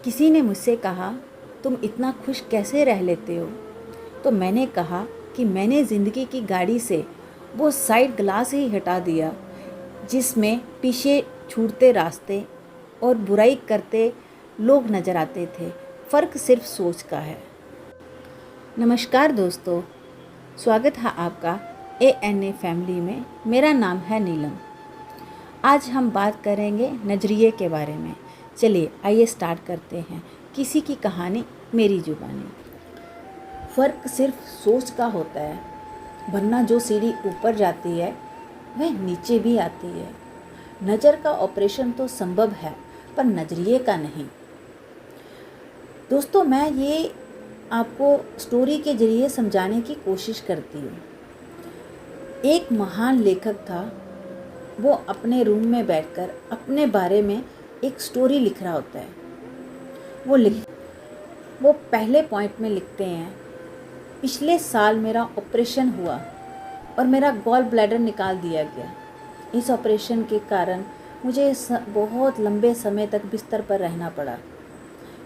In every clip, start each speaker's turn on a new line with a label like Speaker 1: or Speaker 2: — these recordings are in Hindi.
Speaker 1: किसी ने मुझसे कहा, तुम इतना खुश कैसे रह लेते हो? तो मैंने कहा कि मैंने ज़िंदगी की गाड़ी से वो साइड ग्लास ही हटा दिया जिसमें पीछे छूटते रास्ते और बुराई करते लोग नज़र आते थे। फ़र्क सिर्फ सोच का है। नमस्कार दोस्तों, स्वागत है आपका ANA फैमिली में। मेरा नाम है नीलम। आज हम बात करेंगे नज़रिए के बारे में। चलिए आइए स्टार्ट करते हैं। किसी की कहानी मेरी जुबानी। फ़र्क सिर्फ सोच का होता है, वरना जो सीढ़ी ऊपर जाती है वह नीचे भी आती है। नज़र का ऑपरेशन तो संभव है, पर नज़रिए का नहीं। दोस्तों, मैं ये आपको स्टोरी के ज़रिए समझाने की कोशिश करती हूँ। एक महान लेखक था। वो अपने रूम में बैठकर अपने बारे में एक स्टोरी लिख रहा होता है। वो पहले पॉइंट में लिखते हैं, पिछले साल मेरा ऑपरेशन हुआ और मेरा गॉल ब्लैडर निकाल दिया गया। इस ऑपरेशन के कारण मुझे बहुत लंबे समय तक बिस्तर पर रहना पड़ा।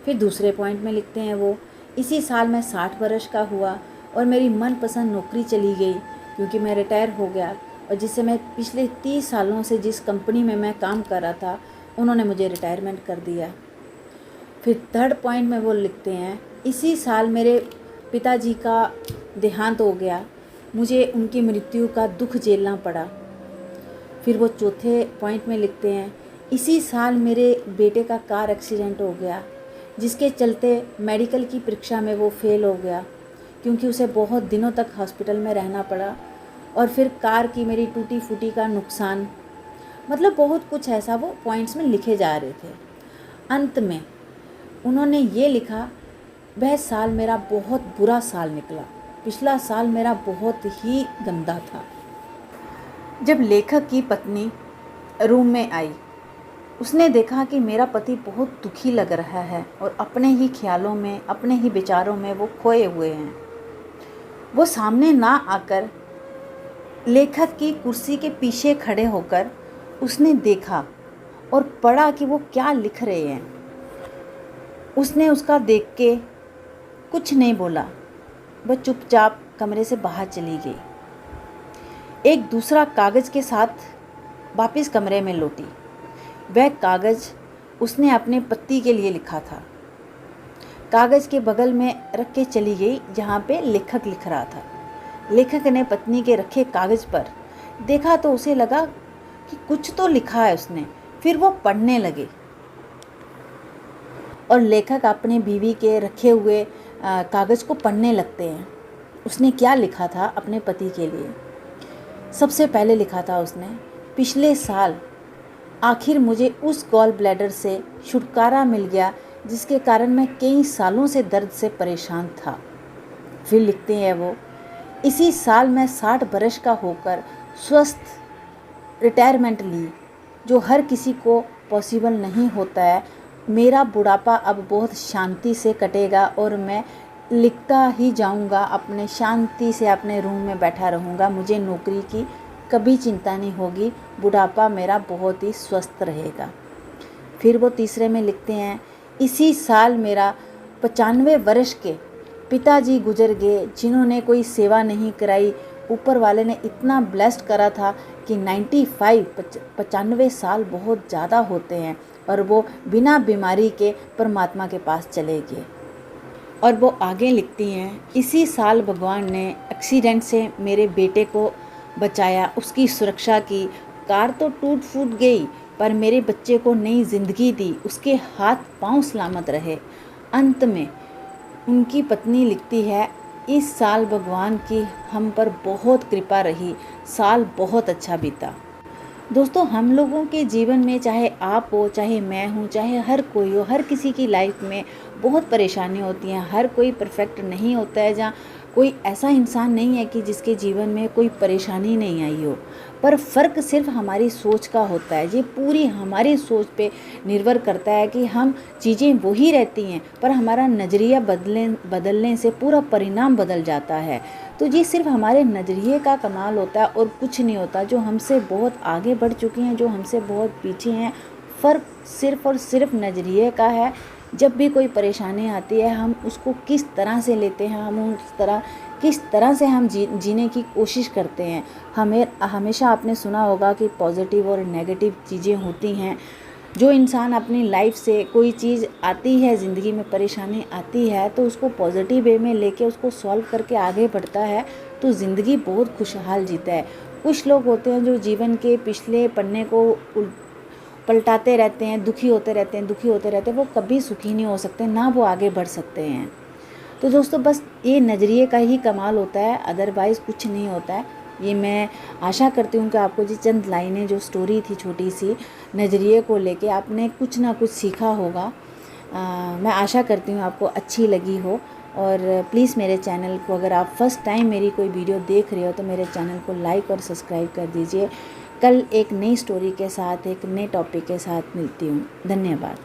Speaker 1: फिर दूसरे पॉइंट में लिखते हैं वो, इसी साल मैं 60 वर्ष का हुआ और मेरी मनपसंद नौकरी चली गई क्योंकि मैं रिटायर हो गया, और जिससे मैं पिछले 30 सालों से जिस कंपनी में मैं काम कर रहा था उन्होंने मुझे रिटायरमेंट कर दिया। फिर थर्ड पॉइंट में वो लिखते हैं, इसी साल मेरे पिताजी का देहांत हो गया, मुझे उनकी मृत्यु का दुख झेलना पड़ा। फिर वो चौथे पॉइंट में लिखते हैं, इसी साल मेरे बेटे का कार एक्सीडेंट हो गया, जिसके चलते मेडिकल की परीक्षा में वो फेल हो गया क्योंकि उसे बहुत दिनों तक हॉस्पिटल में रहना पड़ा। और फिर कार की मेरी टूटी फूटी का नुकसान। मतलब बहुत कुछ ऐसा वो पॉइंट्स में लिखे जा रहे थे। अंत में उन्होंने ये लिखा, वह साल मेरा बहुत बुरा साल निकला। पिछला साल मेरा बहुत ही गंदा था। जब लेखक की पत्नी रूम में आई, उसने देखा कि मेरा पति बहुत दुखी लग रहा है और अपने ही ख्यालों में, अपने ही विचारों में वो खोए हुए हैं। वो सामने ना आकर लेखक की कुर्सी के पीछे खड़े होकर उसने देखा और पढ़ा कि वो क्या लिख रहे हैं। उसने उसका देख के कुछ नहीं बोला, वह चुपचाप कमरे से बाहर चली गई। एक दूसरा कागज़ के साथ वापस कमरे में लौटी। वह कागज़ उसने अपने पति के लिए लिखा था। कागज़ के बगल में रख के चली गई जहाँ पे लेखक लिख रहा था। लेखक ने पत्नी के रखे कागज़ पर देखा तो उसे लगा कि कुछ तो लिखा है उसने। फिर वो पढ़ने लगे और लेखक अपने बीवी के रखे हुए कागज़ को पढ़ने लगते हैं। उसने क्या लिखा था अपने पति के लिए? सबसे पहले लिखा था उसने, पिछले साल आखिर मुझे उस गॉल ब्लैडर से छुटकारा मिल गया जिसके कारण मैं कई सालों से दर्द से परेशान था। फिर लिखते हैं वो, इसी साल मैं 60 वर्ष का होकर स्वस्थ रिटायरमेंट ली, जो हर किसी को पॉसिबल नहीं होता है। मेरा बुढ़ापा अब बहुत शांति से कटेगा और मैं लिखता ही जाऊंगा, अपने शांति से अपने रूम में बैठा रहूंगा। मुझे नौकरी की कभी चिंता नहीं होगी, बुढ़ापा मेरा बहुत ही स्वस्थ रहेगा। फिर वो तीसरे में लिखते हैं, इसी साल मेरा 95 वर्ष के पिताजी गुजर गए, जिन्होंने कोई सेवा नहीं कराई। ऊपर वाले ने इतना ब्लेस्ड करा था कि 95 साल बहुत ज़्यादा होते हैं, और वो बिना बीमारी के परमात्मा के पास चले गए। और वो आगे लिखती हैं, इसी साल भगवान ने एक्सीडेंट से मेरे बेटे को बचाया, उसकी सुरक्षा की। कार तो टूट फूट गई पर मेरे बच्चे को नई ज़िंदगी दी, उसके हाथ पांव सलामत रहे। अंत में उनकी पत्नी लिखती है, इस साल भगवान की हम पर बहुत कृपा रही, साल बहुत अच्छा बीता। दोस्तों, हम लोगों के जीवन में, चाहे आप हो, चाहे मैं हूँ, चाहे हर कोई हो, हर किसी की लाइफ में बहुत परेशानी होती हैं। हर कोई परफेक्ट नहीं होता है। जहाँ कोई ऐसा इंसान नहीं है कि जिसके जीवन में कोई परेशानी नहीं आई हो, पर फ़र्क सिर्फ हमारी सोच का होता है। ये पूरी हमारी सोच पे निर्भर करता है कि हम चीज़ें वही रहती हैं, पर हमारा नज़रिया बदलने से पूरा परिणाम बदल जाता है। तो ये सिर्फ हमारे नज़रिए का कमाल होता है और कुछ नहीं होता। जो हमसे बहुत आगे बढ़ चुके हैं, जो हमसे बहुत पीछे हैं, फ़र्क सिर्फ और सिर्फ नज़रिए का है। जब भी कोई परेशानी आती है हम उसको किस तरह से लेते हैं, हम किस तरह से हम जीने की कोशिश करते हैं। हमेशा आपने सुना होगा कि पॉजिटिव और नेगेटिव चीज़ें होती हैं। जो इंसान अपनी लाइफ से कोई चीज़ आती है, ज़िंदगी में परेशानी आती है, तो उसको पॉजिटिव वे में लेके उसको सॉल्व करके आगे बढ़ता है तो ज़िंदगी बहुत खुशहाल जीता है। कुछ लोग होते हैं जो जीवन के पिछले पन्ने को पलटाते रहते हैं, दुखी होते रहते हैं, वो कभी सुखी नहीं हो सकते, ना वो आगे बढ़ सकते हैं। तो दोस्तों बस ये नज़रिए का ही कमाल होता है, अदरवाइज़ कुछ नहीं होता है। ये मैं आशा करती हूँ कि आपको जी चंद लाइनें जो स्टोरी थी छोटी सी नज़रिए को लेके आपने कुछ ना कुछ सीखा होगा। मैं आशा करती हूँ आपको अच्छी लगी हो। और प्लीज़ मेरे चैनल को, अगर आप फर्स्ट टाइम मेरी कोई वीडियो देख रहे हो तो मेरे चैनल को लाइक और सब्सक्राइब कर दीजिए। कल एक नई स्टोरी के साथ, एक नए टॉपिक के साथ मिलती हूँ। धन्यवाद।